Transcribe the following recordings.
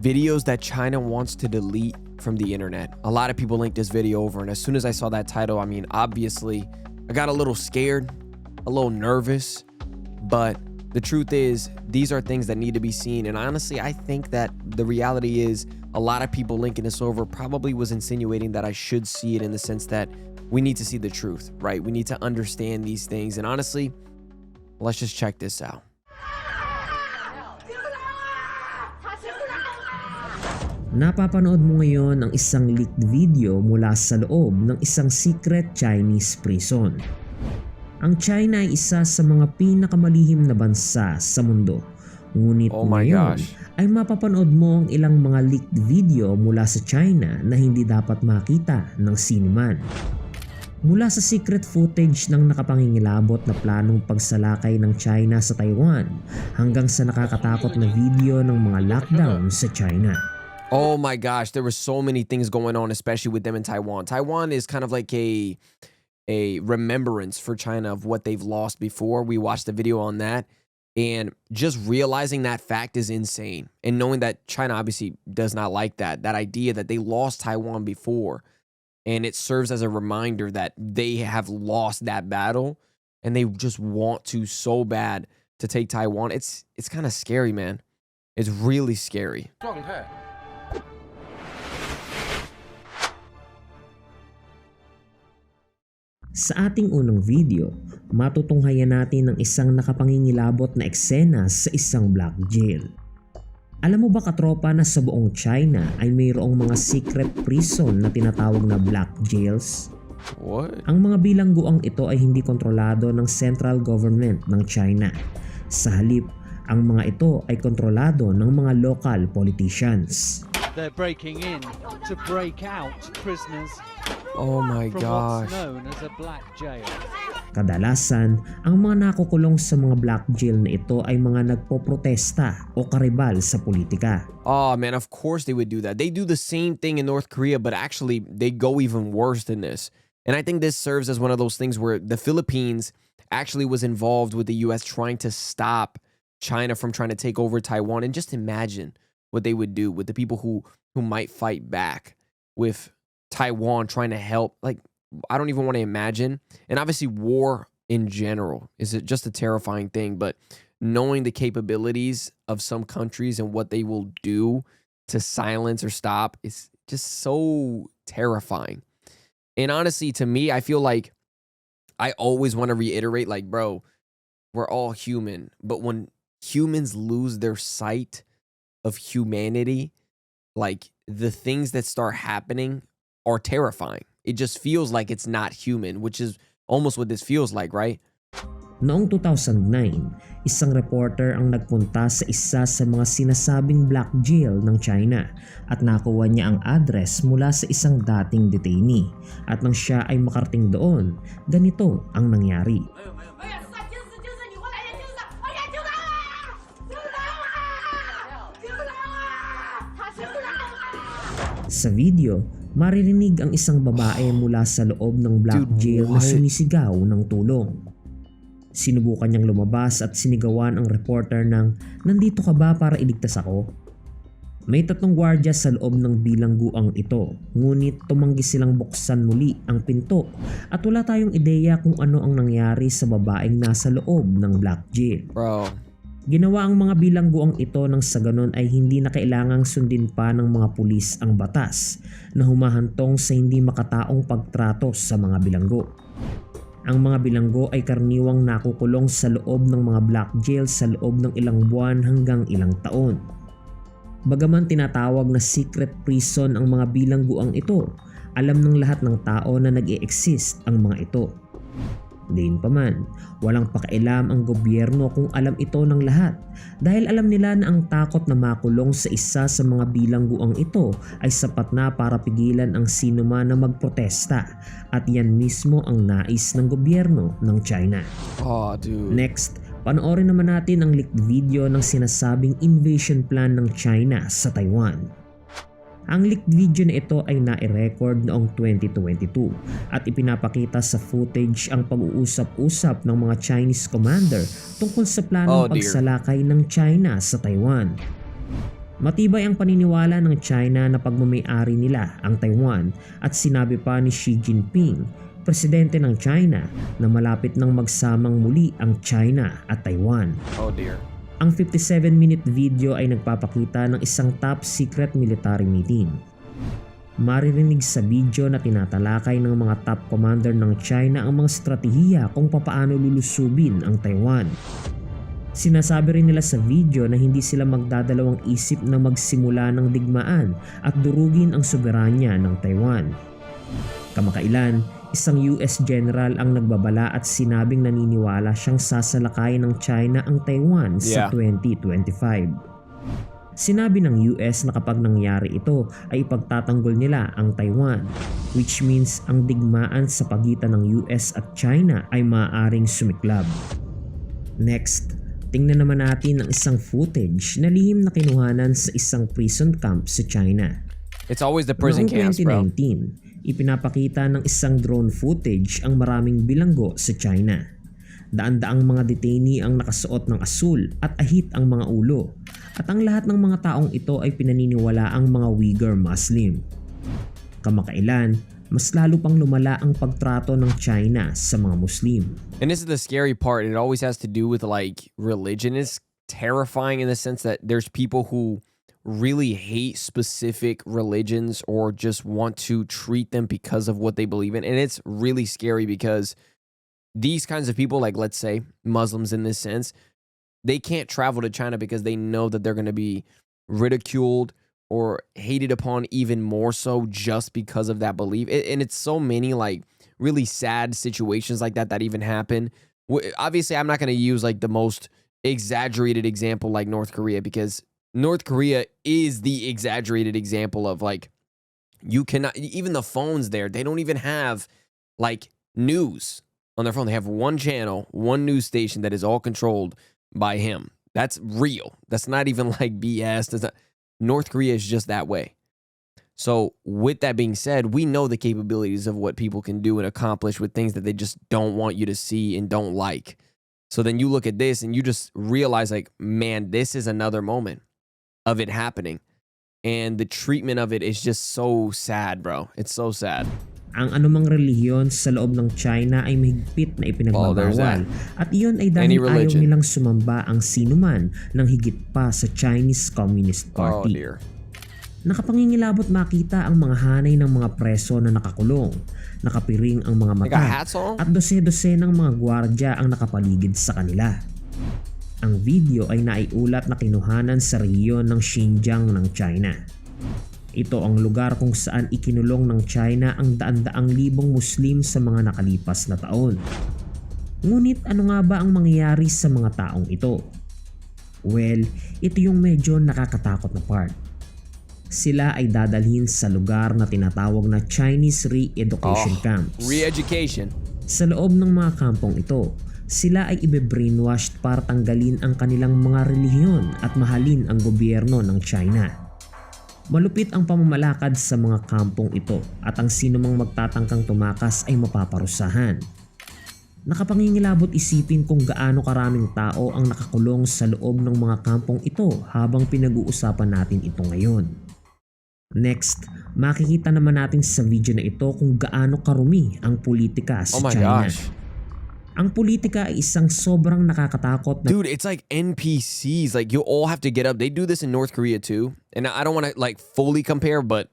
videos that China wants to delete from the internet. A lot of people linked this video over, and as soon as I saw that title, I mean, obviously, I got a little scared, a little nervous, but the truth is, these are things that need to be seen. And honestly, I think that the reality is a lot of people linking this over probably was insinuating that I should see it, in the sense that we need to see the truth, right? We need to understand these things. And honestly, let's just check this out. Napapanood mo ngayon ang isang leaked video mula sa loob ng isang secret Chinese prison. Ang China ay isa sa mga pinakamalihim na bansa sa mundo. Ngunit ngayon ay mapapanood mo ang ilang mga leaked video mula sa China na hindi dapat makita ng siniman. Mula sa secret footage ng nakapangingilabot na planong pagsalakay ng China sa Taiwan hanggang sa nakakatakot na video ng mga lockdown sa China. Oh my gosh, there were so many things going on, especially with them in Taiwan. Taiwan is kind of like a remembrance for China of what they've lost before. We watched the video on that, and just realizing that fact is insane. And knowing that China obviously does not like that idea that they lost Taiwan before, and it serves as a reminder that they have lost that battle and they just want to so bad to take Taiwan. It's kind of scary, man. It's really scary. Sa ating unang video, matutunghayan natin ang isang nakapangingilabot na eksena sa isang black jail. Alam mo ba katropa na sa buong China ay mayroong mga secret prison na tinatawag na black jails? What? Ang mga bilangguang ito ay hindi kontrolado ng central government ng China. Sa halip, ang mga ito ay kontrolado ng mga local politicians. They're breaking in to break out prisoners Oh my from gosh. what's known as a black jail. Kadalasan, ang mga nakukulong sa mga black jail na ito ay mga nagpoprotesta o karibal sa politika. Oh man, of course they would do that. They do the same thing in North Korea, but actually they go even worse than this. And I think this serves as one of those things where the Philippines actually was involved with the US trying to stop China from trying to take over Taiwan. And just imagine what they would do with the people who might fight back with Taiwan trying to help. Like, I don't even want to imagine. And obviously war in general is just a terrifying thing, but knowing the capabilities of some countries and what they will do to silence or stop is just so terrifying. And honestly, to me, I feel like I always want to reiterate, like, bro, we're all human, but when humans lose their sight of humanity, like, the things that start happening are terrifying. It just feels like it's not human, which is almost what this feels like, right? Noong 2009, isang reporter ang nagpunta sa isa sa mga sinasabing black jail ng China at nakuha niya ang address mula sa isang dating detainee. At nang siya ay makarating doon, ganito ang nangyari. Sa video, maririnig ang isang babae mula sa loob ng black jail na sumisigaw ng tulong. Sinubukan niyang lumabas at sinigawan ang reporter ng, "Nandito ka ba para iligtas ako?" May 3 gwardiya sa loob ng bilangguang ito, ngunit tumanggi silang buksan muli ang pinto at wala tayong ideya kung ano ang nangyari sa babaeng nasa loob ng black jail. Bro. Ginawa ang mga bilangguang ito nang sa ganon ay hindi na kailangang sundin pa ng mga pulis ang batas na humahantong sa hindi makataong pagtrato sa mga bilanggo. Ang mga bilanggo ay karaniwang nakukulong sa loob ng mga black jail sa loob ng ilang buwan hanggang ilang taon. Bagaman tinatawag na secret prison ang mga bilangguang ito, alam ng lahat ng tao na nag-e-exist ang mga ito. Gayunpaman, walang pakialam ang gobyerno kung alam ito ng lahat dahil alam nila na ang takot na makulong sa isa sa mga bilangguang ito ay sapat na para pigilan ang sinuman na magprotesta at yan mismo ang nais ng gobyerno ng China. Oh, dude. Next, panoorin naman natin ang leaked video ng sinasabing invasion plan ng China sa Taiwan. Ang leaked video na ito ay nai-record noong 2022 at ipinapakita sa footage ang pag-uusap-usap ng mga Chinese commander tungkol sa planong pagsalakay ng China sa Taiwan. Matibay ang paniniwala ng China na pagmamay-ari nila ang Taiwan at sinabi pa ni Xi Jinping, presidente ng China, na malapit nang magsamang muli ang China at Taiwan. Oh dear. Ang 57-minute video ay nagpapakita ng isang top secret military meeting. Maririnig sa video na tinatalakay ng mga top commander ng China ang mga estratehiya kung papaano lulusubin ang Taiwan. Sinasabi rin nila sa video na hindi sila magdadalawang isip na magsimula ng digmaan at durugin ang soberanya ng Taiwan. Kamakailan, isang US general ang nagbabala at sinabing naniniwala siyang sasalakayin ng China ang Taiwan sa 2025. Sinabi ng US na kapag nangyari ito ay ipagtatanggol nila ang Taiwan, which means ang digmaan sa pagitan ng US at China ay maaaring sumiklab. Next, tingnan naman natin ang isang footage na lihim na kinuhanan sa isang prison camp sa China. It's always the prison Noong camps, bro. 2019, ipinapakita ng isang drone footage ang maraming bilanggo sa China. Daan-daang mga detainee ang nakasuot ng asul at ahit ang mga ulo. At ang lahat ng mga taong ito ay pinaniniwala ang mga Uyghur Muslim. Kamakailan, mas lalo pang lumala ang pagtrato ng China sa mga Muslim. And this is the scary part. It always has to do with like religion. It's terrifying in the sense that there's people who really hate specific religions or just want to treat them because of what they believe in. And it's really scary because these kinds of people, like let's say Muslims in this sense, they can't travel to China because they know that they're going to be ridiculed or hated upon even more so just because of that belief. And it's so many like really sad situations like that even happen. Obviously, I'm not going to use like the most exaggerated example like North Korea, because North Korea is the exaggerated example of like, you cannot, even the phones there, they don't even have like news on their phone. They have one channel, one news station that is all controlled by him. That's real. That's not even like BS. North Korea is just that way. So with that being said, we know the capabilities of what people can do and accomplish with things that they just don't want you to see and don't like. So then you look at this and you just realize like, man, this is another moment of it happening. And the treatment of it is just so sad, bro. It's so sad. Ang anumang relihiyon sa loob ng China ay mahigpit na ipinagbabawal at iyon ay dahil ayaw nilang sumamba ang sinuman ng higit pa sa Chinese Communist Party. Oh dear. Nakapangingilabot makita ang mga hanay ng mga preso na nakakulong, nakapiring ang mga mata at dose-dose ng mga gwardya ang nakapaligid sa kanila. Ang video ay naiulat na kinuhanan sa rehiyon ng Xinjiang ng China. Ito ang lugar kung saan ikinulong ng China ang daan-daang libong Muslim sa mga nakalipas na taon. Ngunit ano nga ba ang mangyayari sa mga taong ito? Well, ito yung medyo nakakatakot na part. Sila ay dadalhin sa lugar na tinatawag na Chinese Re-Education Camps. Re-education. Sa loob ng mga kampong ito, sila ay ibe-brainwashed para tanggalin ang kanilang mga relihiyon at mahalin ang gobyerno ng China. Malupit ang pamamalakad sa mga kampong ito at ang sinumang magtatangkang tumakas ay mapaparusahan. Nakapangingilabot isipin kung gaano karaming tao ang nakakulong sa loob ng mga kampong ito habang pinag-uusapan natin ito ngayon. Next, makikita naman natin sa video na ito kung gaano karumi ang politika sa China. Gosh. Ang politika ay isang sobrang nakakatakot na... Dude, it's like NPCs. Like, you all have to get up. They do this in North Korea too. And I don't want to like fully compare, but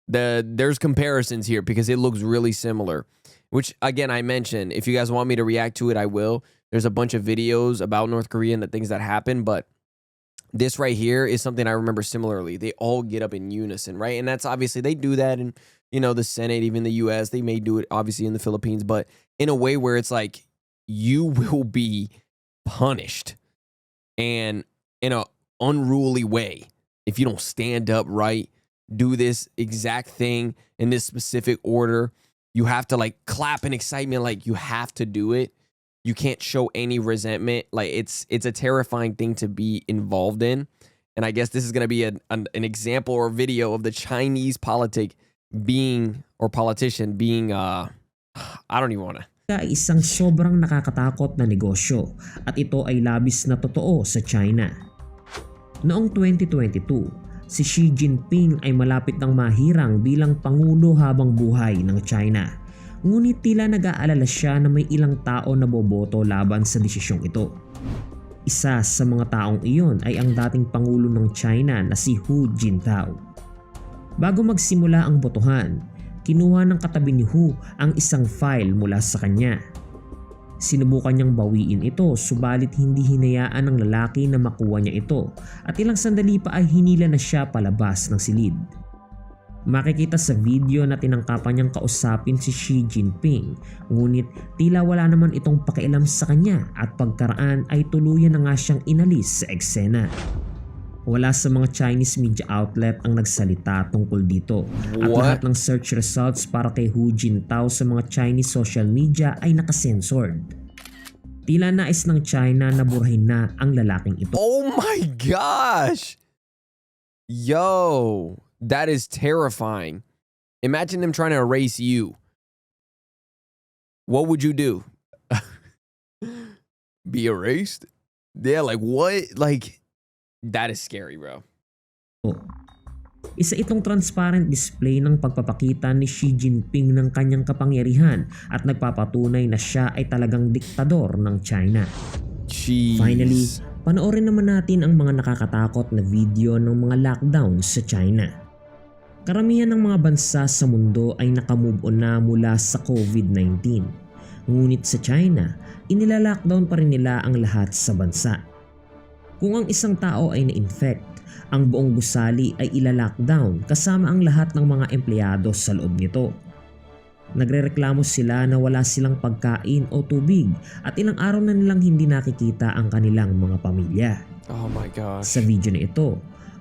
there's comparisons here because it looks really similar. Which, again, I mentioned, if you guys want me to react to it, I will. There's a bunch of videos about North Korea and the things that happen, but this right here is something I remember similarly. They all get up in unison, right? And that's obviously, they do that in, you know, the Senate, even the US. They may do it, obviously, in the Philippines, but in a way where it's like, you will be punished and in an unruly way if you don't stand up right, do this exact thing in this specific order. You have to like clap in excitement, like you have to do it. You can't show any resentment. Like it's a terrifying thing to be involved in. And I guess this is going to be an example or video of the Chinese politician being I don't even want to. Ay isang sobrang nakakatakot na negosyo at ito ay labis na totoo sa China. Noong 2022, si Xi Jinping ay malapit ng mahirang bilang Pangulo habang buhay ng China. Ngunit tila nag-aalala siya na may ilang tao na boboto laban sa desisyong ito. Isa sa mga taong iyon ay ang dating Pangulo ng China na si Hu Jintao. Bago magsimula ang botohan, kinuha ng katabi ni Hu ang isang file mula sa kanya. Sinubukan niyang bawiin ito subalit hindi hinayaan ng lalaki na makuha niya ito at ilang sandali pa ay hinila na siya palabas ng silid. Makikita sa video na tinangkapan niyang kausapin si Xi Jinping, ngunit tila wala naman itong pakialam sa kanya at pagkaraan ay tuluyan na nga siyang inalis sa eksena. Wala sa mga Chinese media outlet ang nagsalita tungkol dito at What? lahat ng search results para kay Hu Jintao sa mga Chinese social media ay nakasensored. Tila nais ng China na burahin na ang lalaking ito. Oh my gosh! Yo, that is terrifying. Imagine them trying to erase you. What would you do? Be erased? Yeah, like what? Like, that is scary, bro. Isa itong transparent display ng pagpapakita ni Xi Jinping ng kanyang kapangyarihan at nagpapatunay na siya ay talagang diktador ng China. Jeez. Finally, panoorin naman natin ang mga nakakatakot na video ng mga lockdown sa China. Karamihan ng mga bansa sa mundo ay nakamove on na mula sa COVID-19. Ngunit sa China, inilalockdown pa rin nila ang lahat sa bansa. Kung ang isang tao ay na-infect, ang buong gusali ay ilalockdown kasama ang lahat ng mga empleyado sa loob nito. Nagrereklamo sila na wala silang pagkain o tubig at ilang araw na nilang hindi nakikita ang kanilang mga pamilya. Oh my gosh. Sa video na ito,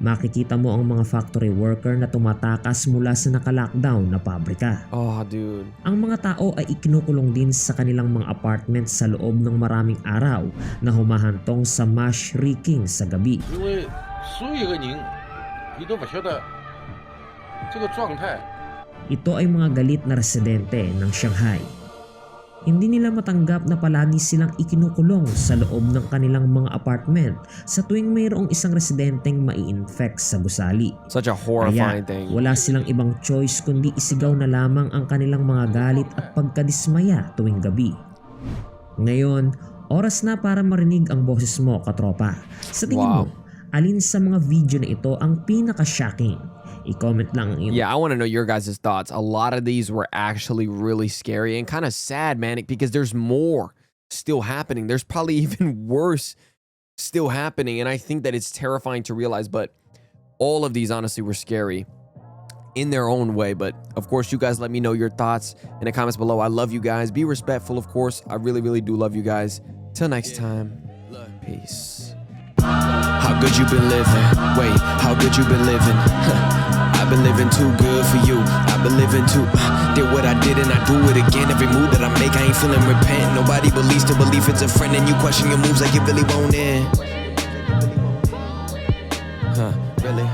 makikita mo ang mga factory worker na tumatakas mula sa naka-lockdown na pabrika. Oh, dude. Ang mga tao ay ikinukulong din sa kanilang mga apartment sa loob ng maraming araw na humahantong sa mass shrieking sa gabi. 因为所有个人，你都不晓得这个状态。 Ito ay mga galit na residente ng Shanghai. Hindi nila matanggap na palagi silang ikinukulong sa loob ng kanilang mga apartment sa tuwing mayroong isang residenteng mai-infect sa gusali. Such a Kaya horrifying thing. wala silang ibang choice kundi isigaw na lamang ang kanilang mga galit at pagkadismaya tuwing gabi. Ngayon, oras na para marinig ang boses mo, katropa. Sa tingin mo, alin sa mga video na ito ang pinaka-shocking? I-comment lang ang iyong Yeah, I want to know your guys' thoughts. A lot of these were actually really scary and kind of sad, man, because there's more still happening. There's probably even worse still happening. And I think that it's terrifying to realize, but all of these honestly were scary in their own way. But of course, you guys let me know your thoughts in the comments below. I love you guys. Be respectful, of course. I really, really do love you guys. Till next time, peace. How good you been living? Wait, how good you been living? I've been living too good for you. I've been living too. Did what I did and I do it again. Every move that I make, I ain't feeling repent. Nobody believes to believe it's a friend, and you question your moves like you really won't end. Really?